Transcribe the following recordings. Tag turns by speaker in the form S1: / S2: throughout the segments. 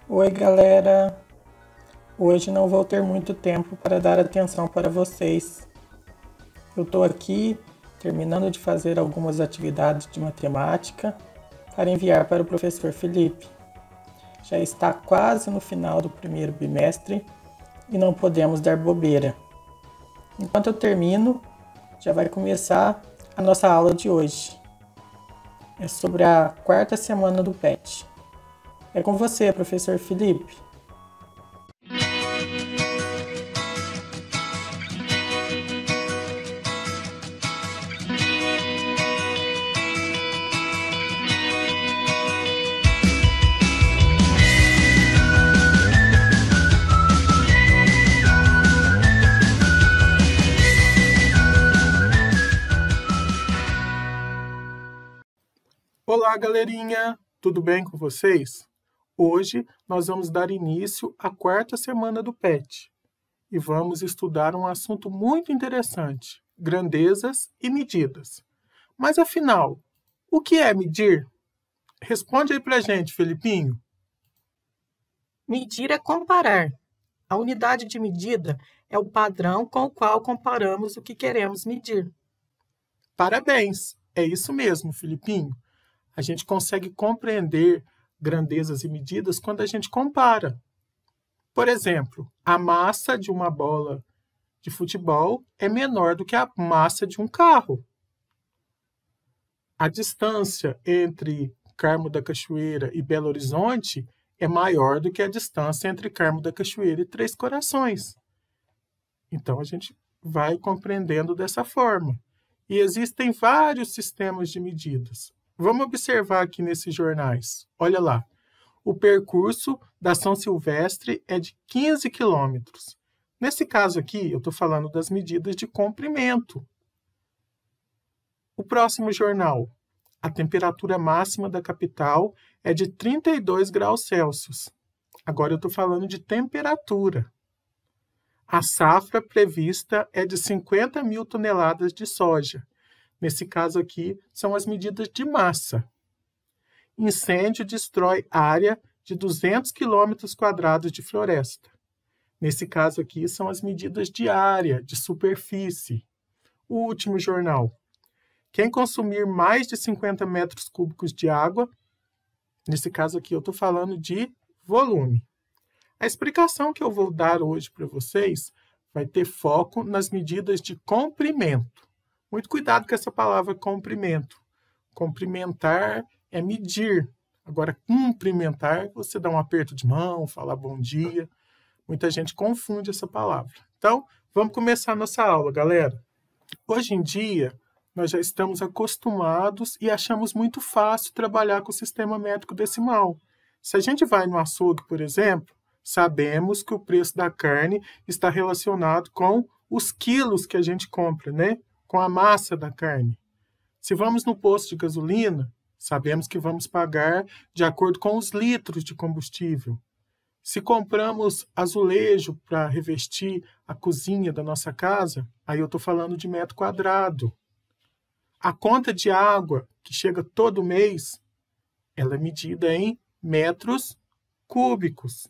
S1: Oi, galera! Hoje não vou ter muito tempo para dar atenção para vocês. Eu estou aqui terminando de fazer algumas atividades de matemática para enviar para o professor Felipe. Já está quase no final do primeiro bimestre e não podemos dar bobeira. Enquanto eu termino, já vai começar a nossa aula de hoje. É sobre a quarta semana do PET. É com você, professor Felipe.
S2: Olá, galerinha! Tudo bem com vocês? Hoje nós vamos dar início à quarta semana do PET e vamos estudar um assunto muito interessante: grandezas e medidas. Mas afinal, o que é medir? Responde aí pra gente, Felipinho.
S3: Medir é comparar. A unidade de medida é o padrão com o qual comparamos o que queremos medir.
S2: Parabéns! É isso mesmo, Felipinho. A gente consegue compreender grandezas e medidas quando a gente compara. Por exemplo, a massa de uma bola de futebol é menor do que a massa de um carro. A distância entre Carmo da Cachoeira e Belo Horizonte é maior do que a distância entre Carmo da Cachoeira e Três Corações. Então, a gente vai compreendendo dessa forma. E existem vários sistemas de medidas. Vamos observar aqui nesses jornais. Olha lá. O percurso da São Silvestre é de 15 quilômetros. Nesse caso aqui, eu estou falando das medidas de comprimento. O próximo jornal. A temperatura máxima da capital é de 32 graus Celsius. Agora eu estou falando de temperatura. A safra prevista é de 50 mil toneladas de soja. Nesse caso aqui, são as medidas de massa. Incêndio destrói área de 200 quilômetros quadrados de floresta. Nesse caso aqui, são as medidas de área, de superfície. O último jornal. Quem consumir mais de 50 metros cúbicos de água, nesse caso aqui eu estou falando de volume. A explicação que eu vou dar hoje para vocês vai ter foco nas medidas de comprimento. Muito cuidado com essa palavra comprimento. Comprimentar é medir. Agora, cumprimentar, você dá um aperto de mão, fala bom dia. Muita gente confunde essa palavra. Então, vamos começar a nossa aula, galera. Hoje em dia, nós já estamos acostumados e achamos muito fácil trabalhar com o sistema métrico decimal. Se a gente vai no açougue, por exemplo, sabemos que o preço da carne está relacionado com os quilos que a gente compra, né? Com a massa da carne. Se vamos no posto de gasolina, sabemos que vamos pagar de acordo com os litros de combustível. Se compramos azulejo para revestir a cozinha da nossa casa, aí eu estou falando de metro quadrado. A conta de água, que chega todo mês, ela é medida em metros cúbicos.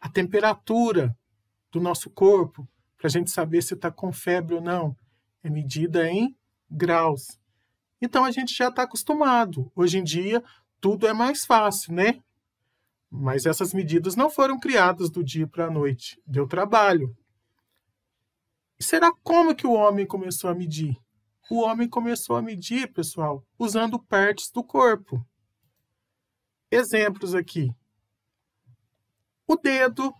S2: A temperatura do nosso corpo, para a gente saber se está com febre ou não, é medida em graus. Então, a gente já está acostumado. Hoje em dia, tudo é mais fácil, né? Mas essas medidas não foram criadas do dia para a noite. Deu trabalho. E será como que o homem começou a medir? O homem começou a medir, pessoal, usando partes do corpo. Exemplos aqui. O dedo,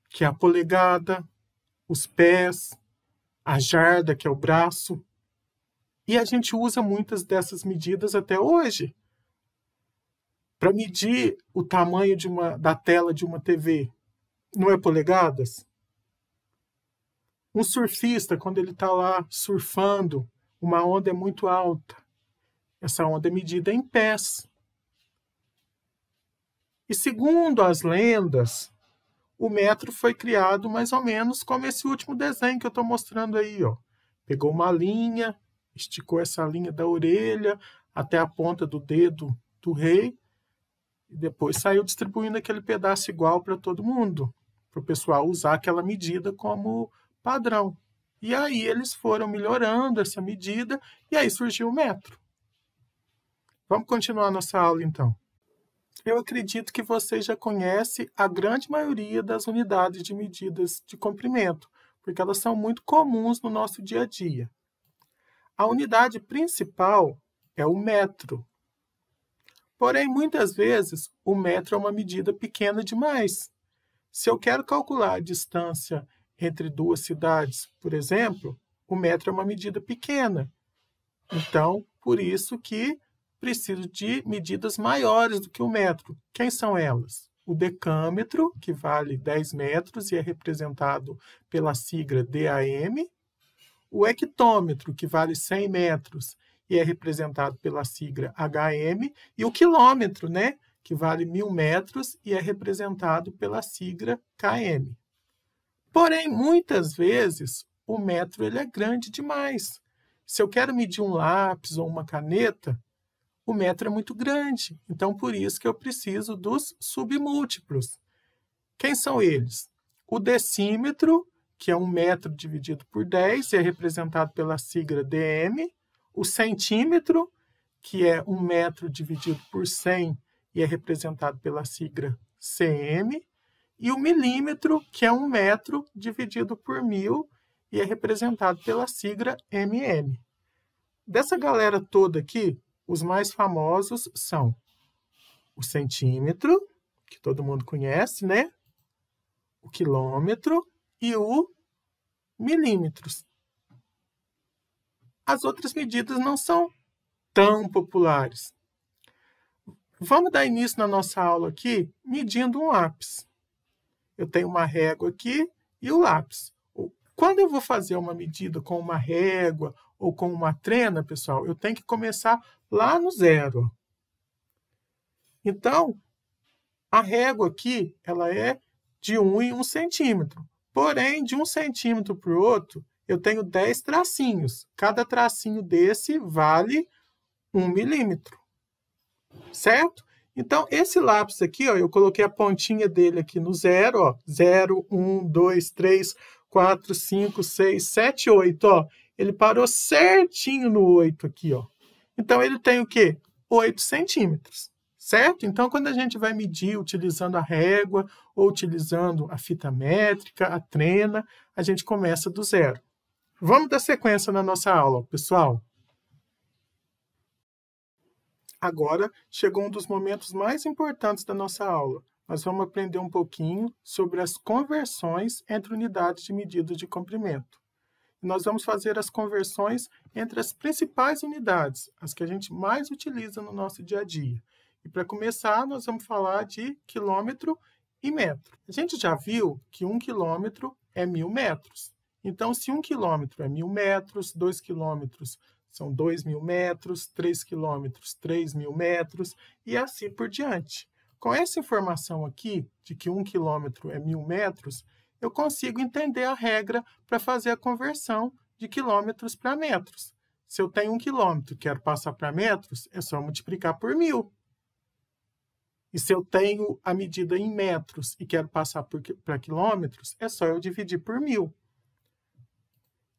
S2: que é a polegada, os pés, a jarda, que é o braço. E a gente usa muitas dessas medidas até hoje. Para medir o tamanho da tela de uma TV, não é polegadas? Um surfista, quando ele está lá surfando, uma onda é muito alta. Essa onda é medida em pés. E segundo as lendas, o metro foi criado mais ou menos como esse último desenho que eu estou mostrando aí. Ó. Pegou uma linha, esticou essa linha da orelha até a ponta do dedo do rei, E depois saiu distribuindo aquele pedaço igual para todo mundo, para o pessoal usar aquela medida como padrão. E aí eles foram melhorando essa medida e aí surgiu o metro. Vamos continuar nossa aula, então. Eu acredito que vocês já conhecem a grande maioria das unidades de medidas de comprimento, porque elas são muito comuns no nosso dia a dia. A unidade principal é o metro. Porém, muitas vezes, o metro é uma medida pequena demais. Se eu quero calcular a distância entre duas cidades, por exemplo, o metro é uma medida pequena. Então, por isso que preciso de medidas maiores do que o metro. Quem são elas? O decâmetro, que vale 10 metros e é representado pela sigla DAM. O hectômetro, que vale 100 metros e é representado pela sigla HM. E o quilômetro, né, que vale 1000 metros e é representado pela sigla KM. Porém, muitas vezes, o metro ele é grande demais. Se eu quero medir um lápis ou uma caneta, o metro é muito grande. Então, por isso que eu preciso dos submúltiplos. Quem são eles? O decímetro, que é 1 metro dividido por 10, e é representado pela sigla DM. O centímetro, que é 1 metro dividido por 100, e é representado pela sigla CM. E o milímetro, que é 1 metro dividido por 1000, e é representado pela sigla MM. Dessa galera toda aqui, os mais famosos são o centímetro, que todo mundo conhece, né? O quilômetro e o milímetros. As outras medidas não são tão populares. Vamos dar início na nossa aula aqui medindo um lápis. Eu tenho uma régua aqui e o lápis. Quando eu vou fazer uma medida com uma régua ou com uma trena, pessoal, eu tenho que começar lá no zero. Então, a régua aqui, ela é de 1 em 1 centímetro. Porém, de 1 centímetro para o outro, eu tenho 10 tracinhos. Cada tracinho desse vale 1 milímetro. Certo? Então, esse lápis aqui, ó, eu coloquei a pontinha dele aqui no zero. Ó, 0, 1, 2, 3, 4, 5, 6, 7, 8. Ó, ele parou certinho no 8 aqui. Ó. Então, ele tem o quê? 8 centímetros. Certo? Então, quando a gente vai medir utilizando a régua ou utilizando a fita métrica, a trena, a gente começa do zero. Vamos dar sequência na nossa aula, pessoal. Agora, chegou um dos momentos mais importantes da nossa aula. Nós vamos aprender um pouquinho sobre as conversões entre unidades de medida de comprimento. E nós vamos fazer as conversões entre as principais unidades, as que a gente mais utiliza no nosso dia a dia. E para começar, nós vamos falar de quilômetro e metro. A gente já viu que 1 quilômetro é 1000 metros. Então, se 1 quilômetro é 1000 metros, 2 quilômetros são 2000 metros, 3 quilômetros, 3000 metros, e assim por diante. Com essa informação aqui, de que 1 quilômetro é 1000 metros, eu consigo entender a regra para fazer a conversão de quilômetros para metros. Se eu tenho 1 quilômetro e quero passar para metros, é só multiplicar por 1000. E se eu tenho a medida em metros e quero passar para quilômetros, é só eu dividir por 1000.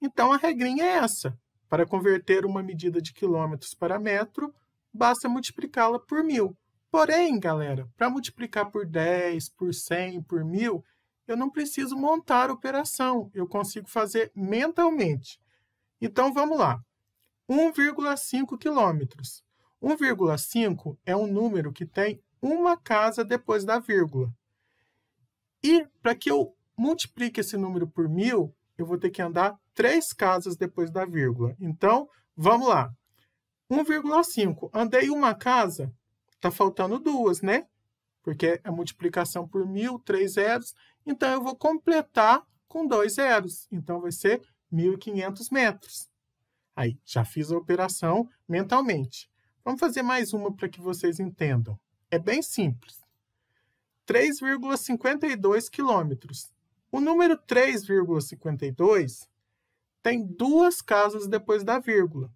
S2: Então, a regrinha é essa. Para converter uma medida de quilômetros para metro, basta multiplicá-la por 1000. Porém, galera, para multiplicar por 10, por 100, por 1000, eu não preciso montar a operação. Eu consigo fazer mentalmente. Então, vamos lá. 1,5 quilômetros. 1,5 é um número que tem uma casa depois da vírgula. E para que eu multiplique esse número por 1000, eu vou ter que andar 3 casas depois da vírgula. Então, vamos lá. 1,5. Andei uma casa, está faltando 2, né? Porque é multiplicação por 1000, 3 zeros. Então, eu vou completar com 2 zeros. Então, vai ser 1.500 metros. Aí, já fiz a operação mentalmente. Vamos fazer mais uma para que vocês entendam. É bem simples. 3,52 quilômetros. O número 3,52 tem 2 casas depois da vírgula.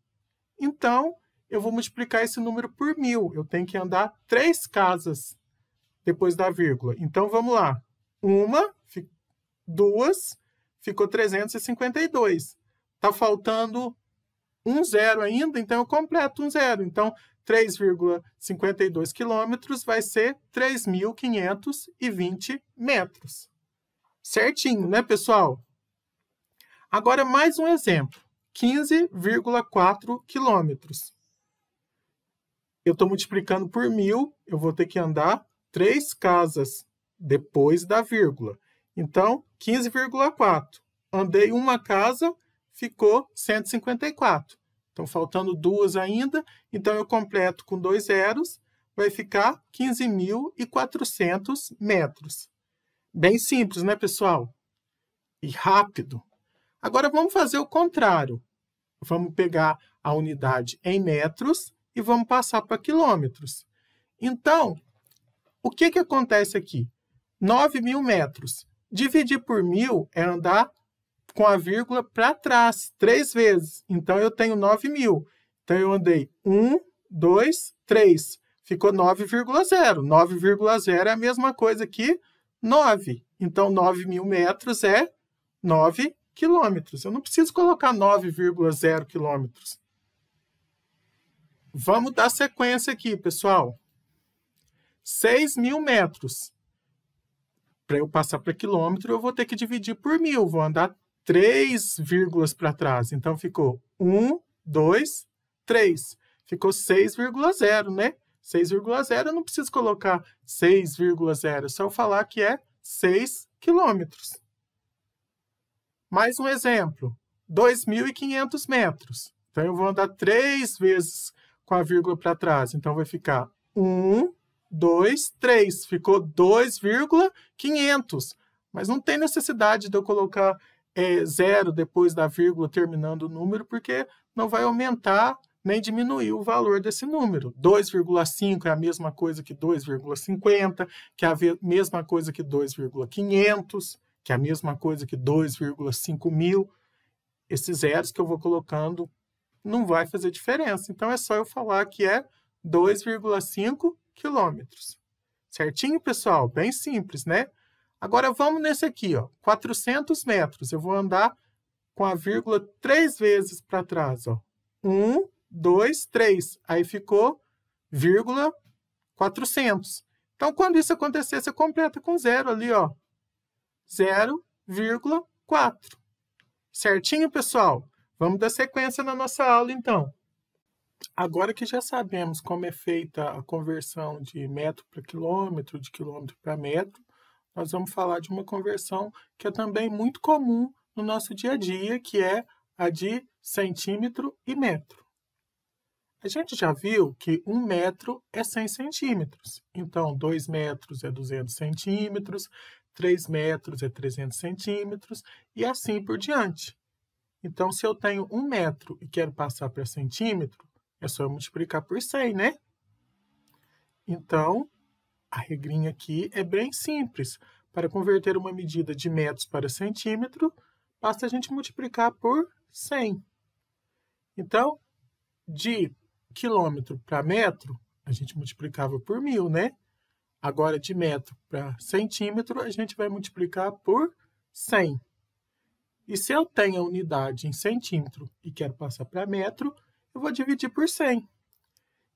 S2: Então, eu vou multiplicar esse número por 1000. Eu tenho que andar 3 casas depois da vírgula. Então, vamos lá. 1, 2, ficou 352. Está faltando um zero ainda, então eu completo um zero. Então, 3,52 quilômetros vai ser 3.520 metros. Certinho, né, pessoal? Agora, mais um exemplo. 15,4 quilômetros. Eu estou multiplicando por 1.000, eu vou ter que andar 3 casas depois da vírgula. Então, 15,4. Andei uma casa, ficou 154. Então, faltando 2 ainda, então eu completo com 2 zeros, vai ficar 15.400 metros. Bem simples, né, pessoal? E rápido. Agora, vamos fazer o contrário. Vamos pegar a unidade em metros e vamos passar para quilômetros. Então, o que acontece aqui? 9.000 metros. Dividir por 1.000 é andar com a vírgula para trás, 3 vezes. Então, eu tenho 9.000. Então, eu andei 1, 2, 3. Ficou 9,0. 9,0 é a mesma coisa que 9. Então, 9.000 metros é 9 quilômetros. Eu não preciso colocar 9,0 quilômetros. Vamos dar sequência aqui, pessoal. 6.000 metros. Para eu passar para quilômetro, eu vou ter que dividir por 1.000. Vou andar 3 vírgulas para trás. Então, ficou 1, 2, 3. Ficou 6,0, né? 6,0 eu não preciso colocar 6,0. É só eu falar que é 6 quilômetros. Mais um exemplo. 2.500 metros. Então, eu vou andar 3 vezes com a vírgula para trás. Então, vai ficar 1, 2, 3. Ficou 2,500. Mas não tem necessidade de eu colocar zero depois da vírgula terminando o número, porque não vai aumentar nem diminuir o valor desse número. 2,5 é a mesma coisa que 2,50, que é a mesma coisa que 2,500, que é a mesma coisa que 2,5 mil. Esses zeros que eu vou colocando não vai fazer diferença. Então, é só eu falar que é 2,5 quilômetros. Certinho, pessoal? Bem simples, né? Agora, vamos nesse aqui, ó, 400 metros. Eu vou andar com a vírgula 3 vezes para trás. Ó. 1, 2, 3. Aí ficou vírgula 400. Então, quando isso acontecer, você completa com zero ali, ó. 0,4. Certinho, pessoal? Vamos dar sequência na nossa aula, então. Agora que já sabemos como é feita a conversão de metro para quilômetro, de quilômetro para metro, nós vamos falar de uma conversão que é também muito comum no nosso dia a dia, que é a de centímetro e metro. A gente já viu que 1 metro é 100 centímetros. Então, 2 metros é 200 centímetros, 3 metros é 300 centímetros e assim por diante. Então, se eu tenho 1 metro e quero passar para centímetro, é só eu multiplicar por 100, né? Então, a regrinha aqui é bem simples. Para converter uma medida de metros para centímetro, basta a gente multiplicar por 100. Então, de quilômetro para metro, a gente multiplicava por 1.000, né? Agora, de metro para centímetro, a gente vai multiplicar por 100. E se eu tenho a unidade em centímetro e quero passar para metro, eu vou dividir por 100.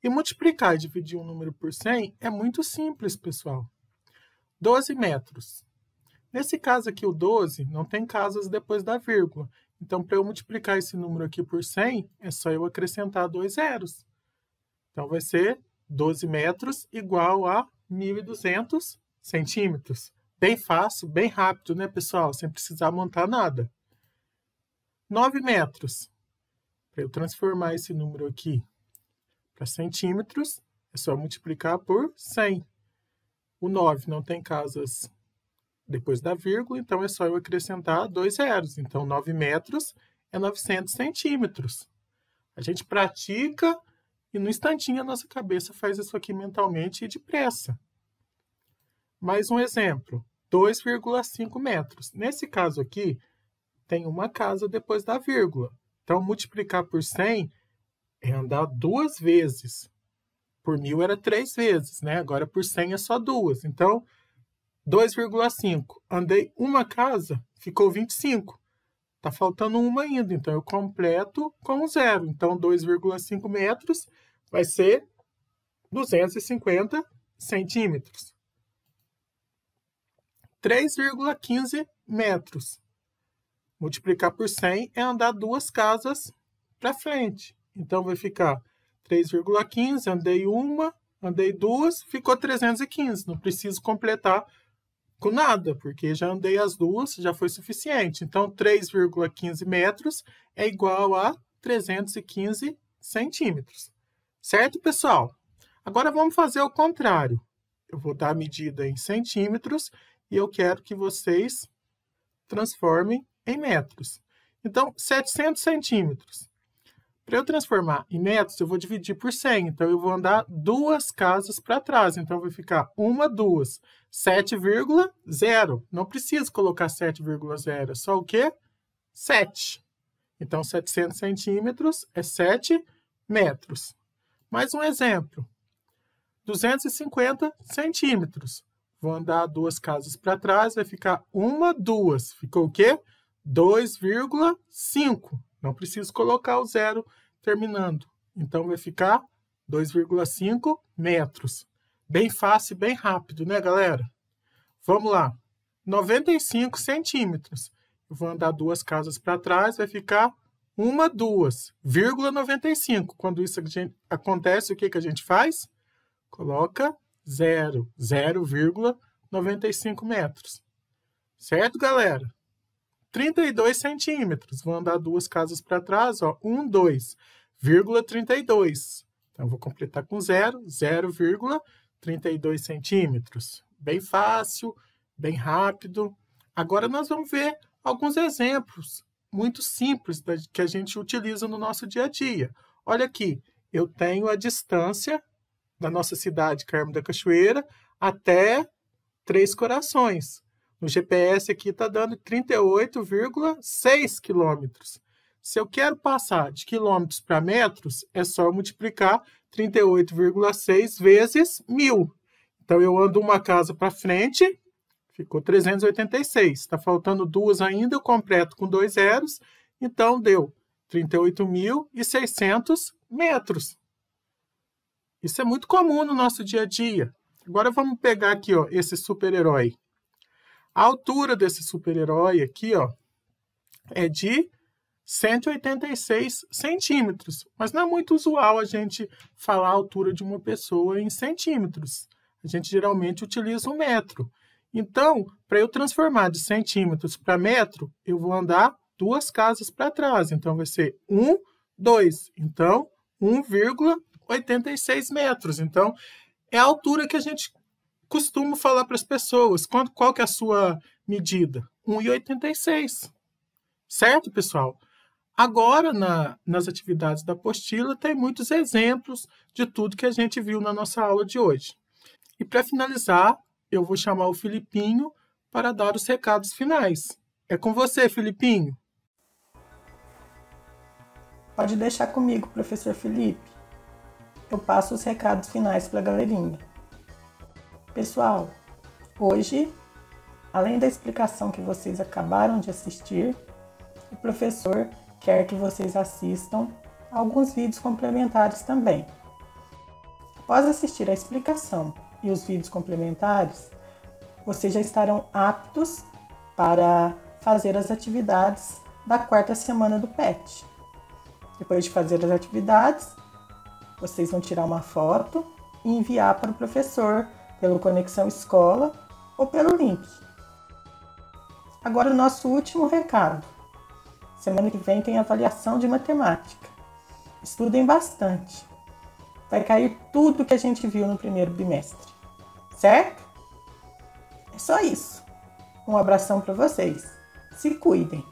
S2: E multiplicar e dividir um número por 100 é muito simples, pessoal. 12 metros. Nesse caso aqui, o 12 não tem casas depois da vírgula. Então, para eu multiplicar esse número aqui por 100, é só eu acrescentar 2 zeros. Então, vai ser 12 metros igual a 1.200 centímetros. Bem fácil, bem rápido, né, pessoal? Sem precisar montar nada. 9 metros. Para eu transformar esse número aqui para centímetros, é só multiplicar por 100. O 9 não tem casas depois da vírgula, então é só eu acrescentar 2 zeros. Então, 9 metros é 900 centímetros. A gente pratica e no instantinho a nossa cabeça faz isso aqui mentalmente e depressa. Mais um exemplo, 2,5 metros. Nesse caso aqui, tem uma casa depois da vírgula. Então, multiplicar por 100 é andar 2 vezes. Por 1.000 era 3 vezes, né? Agora por 100 é só 2. Então, 2,5. Andei uma casa, ficou 25. Está faltando uma ainda, então eu completo com 0. Então, 2,5 metros vai ser 250 centímetros. 3,15 metros. Multiplicar por 100 é andar 2 casas para frente. Então, vai ficar 3,15, andei uma, andei 2, ficou 315. Não preciso completar com nada, porque já andei as 2, já foi suficiente. Então, 3,15 metros é igual a 315 centímetros. Certo, pessoal? Agora, vamos fazer o contrário. Eu vou dar a medida em centímetros e eu quero que vocês transformem em metros. Então, 700 centímetros. Para eu transformar em metros, eu vou dividir por 100. Então, eu vou andar 2 casas para trás. Então, vai ficar 1, 2. 7,0. Não preciso colocar 7,0. É só o quê? 7. Então, 700 centímetros é 7 metros. Mais um exemplo. 250 centímetros. Vou andar 2 casas para trás, vai ficar 1, 2. Ficou o quê? 2,5. Não preciso colocar o 0 terminando. Então, vai ficar 2,5 metros. Bem fácil e bem rápido, né, galera? Vamos lá. 95 centímetros. Eu vou andar 2 casas para trás, vai ficar 1, 2, 95. Quando isso acontece, o que a gente faz? Coloca 0, 0,95 metros. Certo, galera? 32 centímetros. Vou andar 2 casas para trás, ó, 1, 2, 32. Então, vou completar com 0, 0,32 centímetros. Bem fácil, bem rápido. Agora, nós vamos ver alguns exemplos muito simples que a gente utiliza no nosso dia a dia. Olha aqui, eu tenho a distância da nossa cidade, Carmo da Cachoeira, até Três Corações. No GPS aqui está dando 38,6 quilômetros. Se eu quero passar de quilômetros para metros, é só multiplicar 38,6 vezes 1.000. Então, eu ando uma casa para frente, ficou 386. Está faltando 2 ainda, eu completo com 2 zeros. Então, deu 38.600 metros. Isso é muito comum no nosso dia a dia. Agora, vamos pegar aqui, ó, esse super-herói. A altura desse super-herói aqui, ó, é de 186 centímetros. Mas não é muito usual a gente falar a altura de uma pessoa em centímetros. A gente geralmente utiliza um metro. Então, para eu transformar de centímetros para metro, eu vou andar 2 casas para trás. Então, vai ser 1, 2. Então, 1,86 metros. Então, é a altura que a gente costuma falar para as pessoas. Qual que é a sua medida? 1,86. Certo, pessoal? Agora, nas atividades da apostila, tem muitos exemplos de tudo que a gente viu na nossa aula de hoje. E para finalizar, eu vou chamar o Filipinho para dar os recados finais. É com você, Filipinho.
S1: Pode deixar comigo, professor Felipe. Eu passo os recados finais para a galerinha. Pessoal, hoje, além da explicação que vocês acabaram de assistir, o professor quer que vocês assistam alguns vídeos complementares também. Após assistir a explicação e os vídeos complementares, vocês já estarão aptos para fazer as atividades da 4ª semana do PET. Depois de fazer as atividades, vocês vão tirar uma foto e enviar para o professor pelo Conexão Escola ou pelo link. Agora o nosso último recado. Semana que vem tem avaliação de matemática. Estudem bastante. Vai cair tudo que a gente viu no primeiro bimestre. Certo? É só isso. Um abração para vocês. Se cuidem.